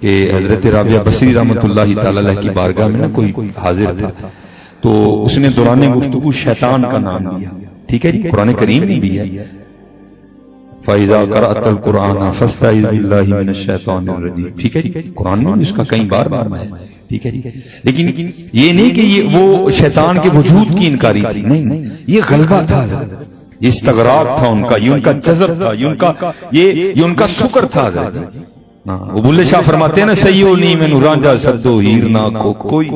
کہ حضرت رابعہ بصری رحمۃ اللہ تعالی علیہ کی بارگاہ میں نا کوئی حاضر تھا، تو اس نے دوران گفتگو شیطان کا نام لیا. ٹھیک ہے جی، قرآن کریم میں بھی ہے فَإِذَا قَرَأْتَ الْقُرْآنَ فَاسْتَعِذْ بِاللَّهِ مِنَ الشَّيْطَانِ الرَّجِيمِ. ٹھیک ہے جی، قرآن میں اس کا کئی بار ہے. ٹھیک ہے جی، لیکن یہ نہیں کہ یہ وہ شیطان کے وجود کی انکاری تھی، نہیں، یہ غلبہ تھا، یہ استغراق تھا ان کا، یہ ان کا جذب تھا، یہ ان کا شکر تھا. وہ بلے شاہ فرماتے ہیں نا، سیو نی میں رانجا سدو ہیر نہ کو کوئی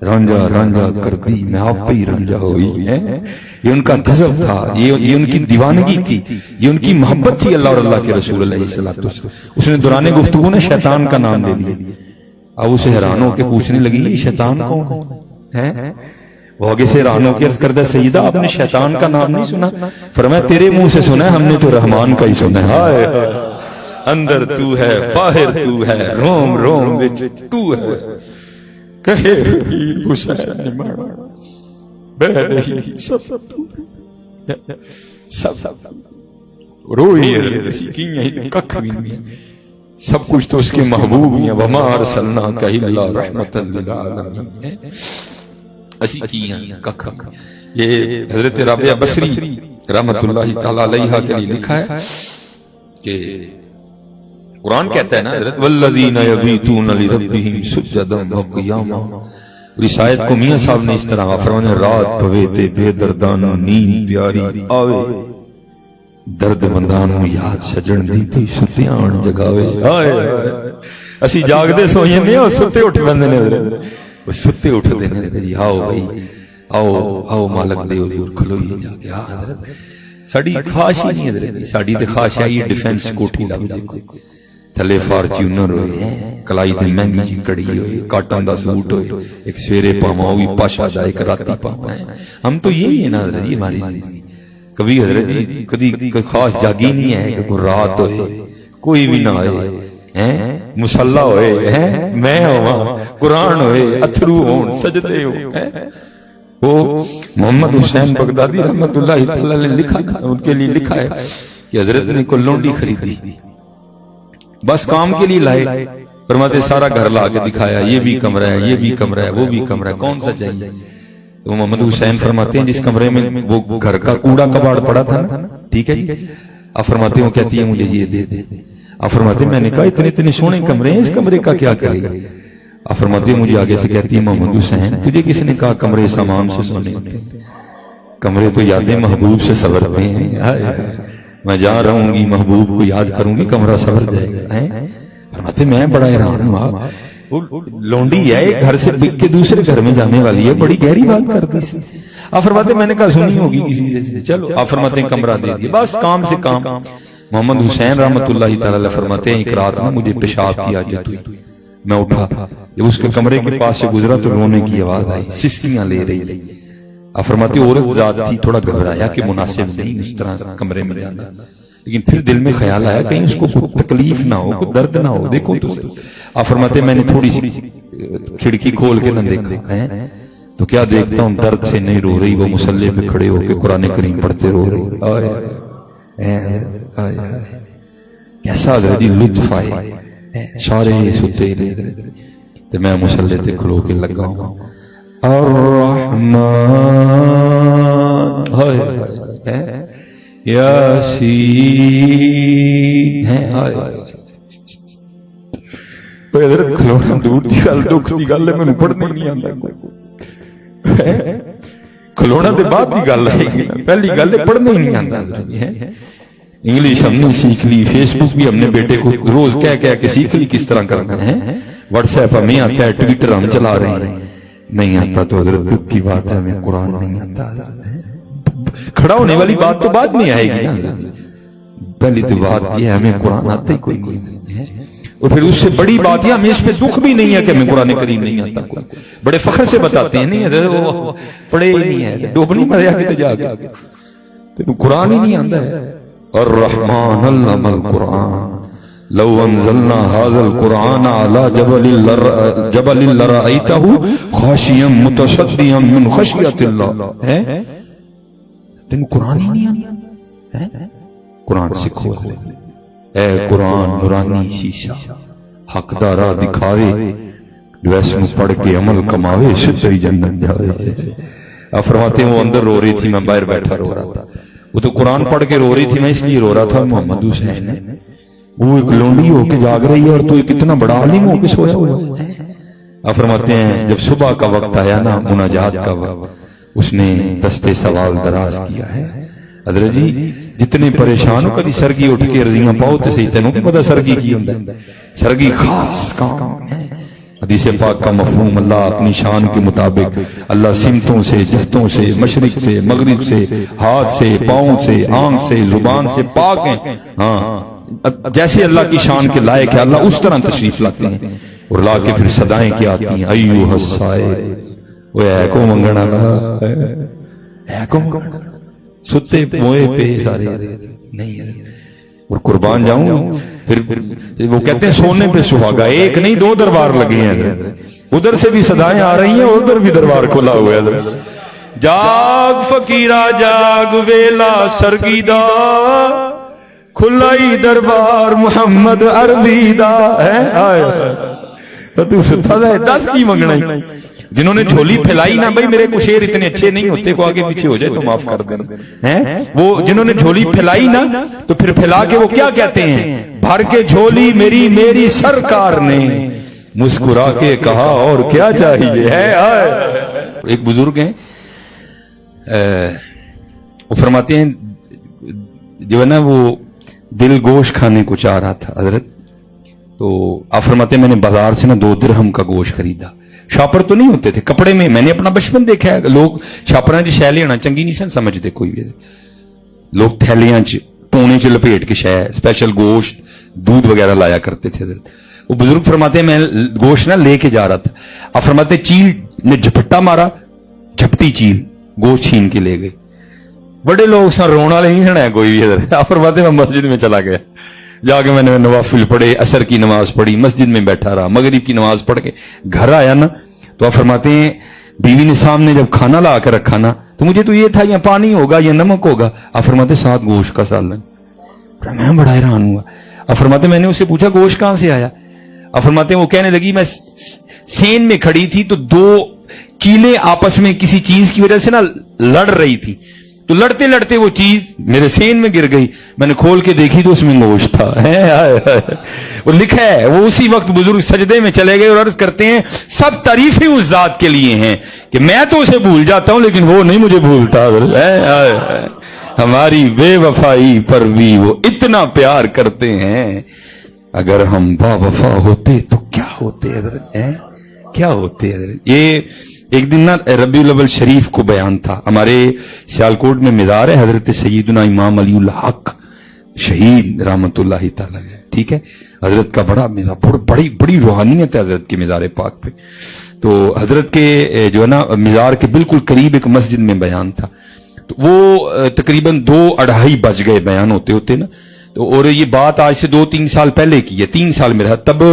رانجا رانجا کر دی میں آپ پہ ہی رانجا ہوئی ہے. یہ ان کا جذب تھا، یہ ان کی دیوانگی تھی، یہ ان کی محبت تھی اللہ اور اللہ کے رسول علیہ السلام. اس نے دوران گفتگو نے شیطان کا نام لے لیا. اب اسے حیران ہو کے پوچھنے لگی یہ شیطان کون ہے؟ وہ آگے سے حیران ہو کے عرض کرتا ہے سیدہ آپ نے شیطان کا نام نہیں سنا؟ فرمایا تیرے منہ سے سنا ہے، ہم نے تو رحمان کا ہی سنا ہے. ہائے اندر تو ہے باہر تو ہے روم روم وچ تو ہے کہے کی حسین نماڑ بے رہی سب روئی ہے سکیاں ہی ککھ بھی نہیں، سب کچھ تو اس کے محبوب ہیں. وما ارسلناک الا رحمتا للعالمین. اسی کیاں ککھ. یہ حضرت رابعہ بصری رحمت اللہ تعالی علیہ کے لیے لکھا ہے کہ قرآن کہتا ہے نا حضرت والذین یبیتون لربہم سجدا وقیاما. اس آیت کو میاں صاحب نے اس طرح فرمایا رات پوے تے بے دردانو نیند پیاری آوے درد مندانو یاد سجن دی پئی ستیاں جگاوے. اسی جاگدے سوئے نے اور ستے اٹھ بندے نے وہ ستے اٹھ دینے جی آؤ بھائی آؤ مالک دے حضور کھلوئیے جا کے. حضرت ساڑی خواہش ہی نہیں حضرت، ساڑی تے خواہش ہے یہ ڈیفنس کوٹھی لگ جائے، تھلے فارچونر ہوئے، کلائی تے مہنگی جی کڑی ہوئے، کاٹن دا سوٹ ہوئے، ایک سویرے پاما ہوئی پاشا دا ایک راتی پاما ہے. ہم تو یہی ہے نا حضرت، یہ ہماری زندگی. کبھی حضرت جی کدی خواہش جاگی نہیں ہے کہ کوئی رات ہوئے کوئی بھی نہ ہوئے، مسلح ہوئے، میں ہوا قرآن ہوئے، اتھرو ہون سجدے ہو. وہ محمد حسین بغدادی رحمت اللہ تعالی نے لکھا، ان کے لیے لکھا ہے کہ حضرت نے کو لونڈی خریدی، بس کام کے لیے لائے، فرماتے سارا گھر لا کے دکھایا، یہ بھی کمرہ ہے، یہ بھی کمرہ ہے، وہ بھی کمرہ ہے، کون سا چاہیے؟ تو محمد حسین فرماتے ہیں جس کمرے میں وہ گھر کا کوڑا کباڑ پڑا تھا نا، ٹھیک ہے جی، آپ فرماتے ہیں وہ کہتی ہے مجھے یہ دے دے. آپ فرماتے ہیں میں نے کہا اتنے سونے کمرے ہیں، اس کمرے کا کیا کرے گا؟ آپ فرماتے ہیں مجھے آگے سے کہتی ہے محمد حسین تجھے کس نے کہا کمرے سامان سے سونے ہوتے ہیں؟ کمرے تو یادیں محبوب سے سورتے ہیں. میں جا رہا ہوں گی محبوب کو یاد کروں گی کمرہ سور جائے گا. فرماتے میں بڑا حیران ہوا، لونڈی ہے ایک گھر سے بک کے دوسرے گھر میں جانے والی ہے، بڑی گہری بات کر دی. آپ فرماتے میں نے کہا سنی ہوگی کسی سے، چلو. آپ فرماتے ہیں کمرہ دے دیا، بس کام سے کام. محمد حسین رحمت اللہ تعالی فرماتے ہیں ایک رات میں مجھے پیشاب کی عادت ہوئی، میں اٹھا، جب اس کے کمرے کے پاس سے گزرا تو رونے کی آواز آئی، سسکیاں لے رہی. آپ فرماتے عورت ذات تھی، تھوڑا گھبرایا کہ مناسب نہیں اس طرح کمرے میں جانا، لیکن پھر دل میں خیال آیا کہیں اس کو کوئی تکلیف نہ ہو، کوئی درد نہ ہو، دیکھو تو صحیح. آپ فرماتے میں نے تھوڑی سی کھڑکی کھول کے نہ دیکھا تو کیا دیکھتا ہوں درد سے نہیں رو رہی، وہ مصلی پہ کھڑے ہو کے قرآن کریم پڑھتے رو رہی. کیسا حضرت جی لطف آئے، سارے ستے رہے تو میں مصلی تے کھلو کے لگا ہوں الرحمن یاسین ہے. حضرت کھلونا دور دی گل دکھ دی گل ہے، میں پڑھنے نہیں آتا. کھلونا دے بعد دی گل ہے، پہلی گل ہے پڑھنے نہیں آتا. انگلش ہم نے سیکھ لی، فیس بک بھی ہم نے بیٹے کو روز کہہ کے سیکھ لی کس طرح کرنا ہے، واٹس ایپ ہمیں آتا ہے، ٹویٹر ہم چلا رہے ہیں. نہیں آتا تو حضرت دکھ کی بات ہے، ہمیں قرآن نہیں آتا. کھڑا ہونے والی بات تو بعد میں آئے گی نا، پہلی تو بات یہ ہے ہمیں قرآن آتا ہی کوئی نہیں ہے، اور پھر اس سے بڑی بات یہ ہمیں اس پہ دکھ بھی نہیں ہے کہ ہمیں قرآن کریم نہیں آتا. بڑے فخر سے بتاتے ہیں نہیں حضرت وہ پڑھے ہی نہیں ہے، ڈوبنی مریا کے جا کے تینوں قرآن ہی نہیں آتا ہے. الرحمن علم القرآن لو انزلنا هذا القرآن على جبل لرأيته خاشعا متصدعا من خشية الله. تینوں قرآن ہی نہیں آتا. قرآن سکھو، اے قرآن نورانی شیشہ حق دا راہ دکھاوے جو ایسے پڑھ کے عمل کماوے سدھا ہی جنت جاوے. آپ فرماتے ہیں وہ اندر رو رہی تھی، میں باہر بیٹھا رو رہا تھا. وہ تو قرآن پڑھ کے رو رہی تھی، میں اس لیے رو رہا تھا محمد حسین وہ ایک لونڈی ہو کے جاگ رہی ہے اور تو ایک اتنا بڑا عالم ہو کے سویا ہوا ہے. آپ فرماتے ہیں جب صبح کا وقت آیا نا، مناجات کا وقت، اس نے دستے سوال دراز کیا ہے. حضرت جی جتنے پریشان ہو کدی سرگی اٹھ کے رضیاں پاؤ تے صحیح، تینوں کو پتہ سرگی کی ہوندا ہے؟ سرگی خاص کام ہے. حدیث پاک کا مفہوم اللہ اپنی شان کے مطابق، اللہ سمتوں سے، جہتوں سے، مشرق سے، مغرب سے، ہاتھ سے، پاؤں سے، آنکھ سے، زبان سے پاک ہیں. ہاں جیسے اللہ کی شان کے لائق ہے اللہ اس طرح تشریف لاتے ہیں اور لا کے پھر صدائیں کیا آتی ہیں، ایوہ السائل، وہ ہے کو منگنا ہے کو منگنا، ستے موئے پہ سارے نہیں ہے. اور قربان جاؤں پھر وہ کہتے ہیں سونے پہ سہاگا، ایک نہیں دو دربار لگے ہیں. ادھر سے بھی صدائیں آ رہی ہیں اور ادھر بھی دربار کھلا ہوا ہے. جاگ فقیرہ جاگ ویلا سرگی دا، کھلائی دربار محمد عربی دا ہے. آئے تو ستا ہے دس کی منگنا ہی. جنہوں نے جھولی پھیلائی نا، بھائی میرے کو شعر اتنے اچھے نہیں ہوتے، کو آگے پیچھے ہو جائے تو معاف کر دینا. وہ جنہوں نے جھولی پھیلائی نا تو پھر پھیلا کے وہ کیا کہتے ہیں، بھر کے جھولی میری سرکار نے مسکرا کے کہا اور کیا چاہیے ہے. ایک بزرگ ہیں وہ فرماتے ہیں جو ہے نا وہ دل گوشت کھانے کو چاہ رہا تھا حضرت، تو آپ فرماتے ہیں میں نے بازار سے نا 2 درہم کا گوشت خریدا. شاپر تو نہیں ہوتے تھے کپڑے میں نے اپنا بچپن دیکھا ہے لوگ شاپراں چ شے لینا چنگی نہیں سن سمجھتے کوئی بھی. لوگ تھیلیاں چ پونے چ لپیٹ کے شے اسپیشل گوشت دودھ وغیرہ لایا کرتے تھے حضرت. وہ بزرگ فرماتے ہیں میں گوشت نہ لے کے جا رہا تھا، اب فرماتے ہیں چیل نے جھپٹا مارا، جھپٹی چیل گوشت چھین کے لے گئے. بڑے لوگ سن رونا والے نہیں سنا کوئی بھی حضرت. آپ فرماتے ہیں میں مسجد میں چلا گیا، جا کے میں نے نوافل پڑھے، عصر کی نماز پڑھی، مسجد میں بیٹھا رہا، مغرب کی نماز پڑھ کے گھر آیا نا تو آپ فرماتے ہیں بیوی نے سامنے جب کھانا لا کر رکھا نا تو مجھے تو یہ تھا یا پانی ہوگا یا نمک ہوگا. آپ فرماتے ہیں ساتھ گوشت کا سالن. میں بڑا حیران ہوا. آپ فرماتے میں نے اس سے پوچھا گوشت کہاں سے آیا؟ آپ فرماتے ہیں وہ کہنے لگی میں سین میں کھڑی تھی تو 2 چیلیں آپس میں کسی چیز کی وجہ سے نا لڑ رہی تھی، تو لڑتے لڑتے وہ چیز میرے سین میں گر گئی. میں نے کھول کے دیکھی تو اس میں گوشت تھا. اور لکھا ہے وہ اسی وقت بزرگ سجدے میں چلے گئے اور عرض کرتے ہیں سب تعریفیں اس ذات کے لیے ہیں کہ میں تو اسے بھول جاتا ہوں لیکن وہ نہیں مجھے بھولتا. ہماری بے وفائی پر بھی وہ اتنا پیار کرتے ہیں. اگر ہم با وفا ہوتے تو کیا ہوتے حضرت، کیا ہوتے حضرت. یہ ایک دن نا ربیع الاول شریف کو بیان تھا. ہمارے سیالکوٹ میں مزار ہے حضرت سیدنا امام علی الحق شہید رحمت اللہ تعالی، ٹھیک ہے. حضرت کا بڑا مزار، بڑی روحانیت ہے حضرت کے مزار پاک پہ. تو حضرت کے جو ہے نا مزار کے بالکل قریب ایک مسجد میں بیان تھا. تو وہ تقریباً 2-2:30 بج گئے بیان ہوتے ہوتے نا. تو اور یہ بات آج سے 2-3 سال پہلے کی ہے، 3 سال میں رہا. تب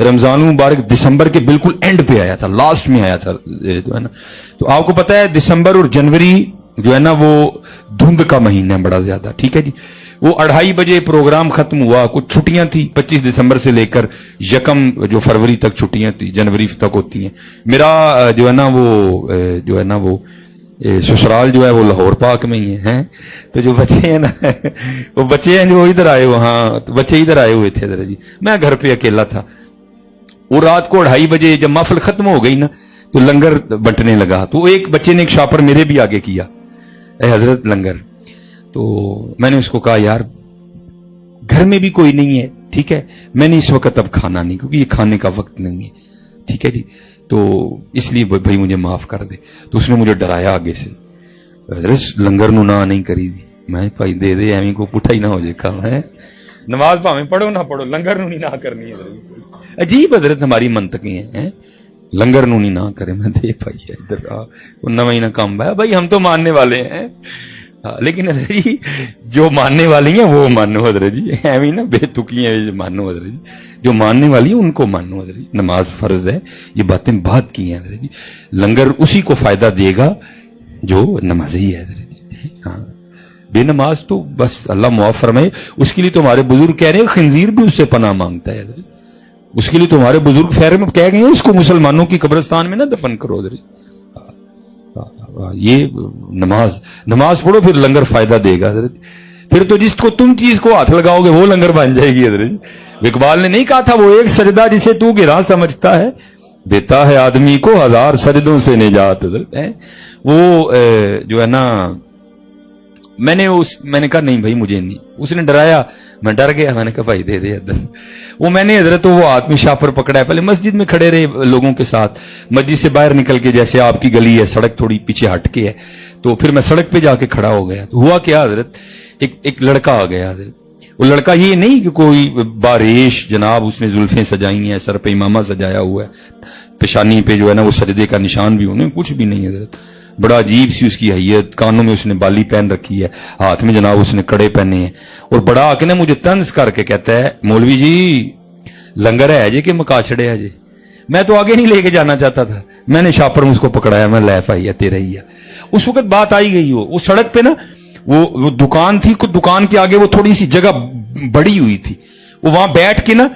رمضان مبارک دسمبر کے بالکل اینڈ پہ آیا تھا، لاسٹ میں آیا تھا جو ہے نا. تو آپ کو پتا ہے دسمبر اور جنوری جو ہے نا وہ دھند کا مہینہ ہے بڑا زیادہ، ٹھیک ہے جی. وہ 2:30 بجے پروگرام ختم ہوا. کچھ چھٹیاں تھی 25 دسمبر سے لے کر 1 جو فروری تک چھٹیاں تھی، جنوری تک ہوتی ہیں. میرا جو ہے نا وہ سسرال جو ہے وہ لاہور پاک میں ہی ہے. تو جو بچے ہیں نا وہ بچے ہیں جو ادھر آئے، وہاں تو بچے ادھر آئے ہوئے تھے ادھر جی. میں گھر پہ اکیلا تھا. وہ رات کو 2:30 بجے جب محفل ختم ہو گئی نا تو لنگر بنٹنے لگا. تو ایک بچے نے ایک شاپر میرے بھی آگے کیا، اے حضرت لنگر. تو میں نے اس کو کہا یار گھر میں بھی کوئی نہیں ہے، ٹھیک ہے، میں نے اس وقت اب کھانا نہیں کیونکہ یہ کھانے کا وقت نہیں ہے، ٹھیک ہے جی. تو اس لیے بھائی مجھے معاف کر دے. تو اس نے مجھے ڈرایا آگے سے، حضرت لنگر نو نہ نہیں کری دی. میں بھائی دے دے ایویں کو پٹھا ہی نہ ہو جائے کام ہے. نماز پاویں پڑھو نہ پڑھو لنگر نو نہیں نہ کرنی ہے. عجیب حضرت ہماری منطقیں ہیں، لنگر نو نہیں نہ کرے. میں دے بھائی ادھر نہ ہی نہ کام ہے بھائی، ہم تو ماننے والے ہیں. لیکن حضرت جی جو ماننے والی ہیں وہ مانو حضرت جی، ایویں نا بے تکی ہیں مانو حضرت جی. جو ماننے والی ہیں ان کو مانو حضرت جی. نماز فرض ہے، یہ باتیں بات کی ہیں حضرت جی. لنگر اسی کو فائدہ دے گا جو نمازی ہے حضرت جی. ہاں بے نماز تو بس اللہ معاف فرمائے، اس کے لیے تو ہمارے بزرگ کہہ رہے ہیں خنزیر بھی اس سے پناہ مانگتا ہے حضرت. اس کے لیے تمہارے بزرگ فہر میں کہہ گئے ہیں اس کو مسلمانوں کی قبرستان میں نہ دفن کرو حضرت. یہ نماز پڑھو پھر لنگر فائدہ دے گا حضرت. پھر تو جس کو تم چیز کو ہاتھ لگاؤ گے وہ لنگر بن جائے گی حضرت. اقبال نے نہیں کہا تھا وہ ایک سجدہ جسے تو گراں سمجھتا ہے دیتا ہے آدمی کو 1000 سجدوں سے نجات حضرت. وہ جو ہے نا میں نے کہا نہیں بھائی مجھے نہیں. اس نے ڈرایا, میں ڈر گیا, میں نے کہا بھائی دے دے ادھر. وہ میں نے حضرت وہ آدمی شاپر پکڑا ہے, پہلے مسجد میں کھڑے رہے لوگوں کے ساتھ, مسجد سے باہر نکل کے جیسے آپ کی گلی ہے سڑک تھوڑی پیچھے ہٹ کے ہے, تو پھر میں سڑک پہ جا کے کھڑا ہو گیا. تو ہوا کیا حضرت, ایک لڑکا آ گیا حضرت. وہ لڑکا یہ نہیں کہ کوئی باریش جناب اس نے زلفیں سجائی ہیں, سر پہ امامہ سجایا ہوا ہے, پیشانی پہ جو ہے نا وہ سجدے کا نشان بھی انہیں کچھ بھی نہیں حضرت. بڑا عجیب سی اس کی حیت, کانوں میں اس نے بالی پہن رکھی ہے, ہاتھ میں جناب اس نے کڑے پہنے ہیں, اور بڑا آ کے نا مجھے طنز کر کے کہتا ہے مولوی جی لنگر ہے جی کہ مکاچڑے ہے جی. میں تو آگے نہیں لے کے جانا چاہتا تھا, میں نے شاپر میں اس کو پکڑایا, میں لے پائی ہے تیرا ہی ہے. اس وقت بات آئی گئی ہو, وہ سڑک پہ نا وہ دکان تھی, دکان کے آگے وہ تھوڑی سی جگہ بڑی ہوئی تھی, وہ وہاں بیٹھ کے نا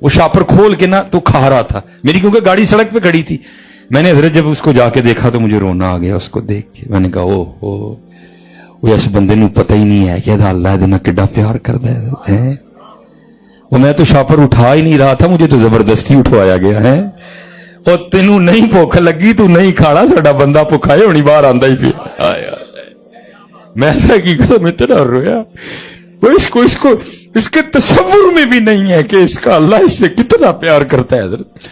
وہ شاپر کھول کے نا تو کھا رہا تھا میری, کیونکہ گاڑی سڑک پہ کھڑی تھی. میں نے حضرت جب اس کو جا کے دیکھا تو مجھے رونا آ گیا اس کو دیکھ کے. میں نے کہا او اس بندے نو پتہ ہی نہیں ہے کہ اللہ دینا کڈا پیار کردا ہے. وہ میں تو شاپر اٹھا ہی نہیں رہا تھا, مجھے تو زبردستی اٹھوایا گیا ہے. اور تینوں نہیں بھوک لگی تو نہیں کھانا, ساڈا بندہ بھوکا ہے ہونی باہر آندا ہی پیا. میں حقیقت میں اتنا رویا, اس کے تصور میں بھی نہیں ہے کہ اس کا اللہ اس سے کتنا پیار کرتا ہے حضرت.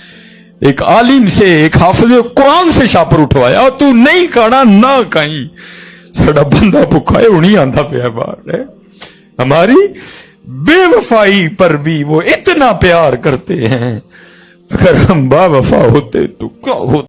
ایک عالم سے, ایک حافظ قرآن سے شاپر اٹھوایا, اور تو نہیں کھانا نہ کہیں, ساڈا بندہ بھوکا ہے ہونی آندا پیا باہر ہے. ہماری بے وفائی پر بھی وہ اتنا پیار کرتے ہیں, اگر ہم با وفا ہوتے تو کیا ہوتا.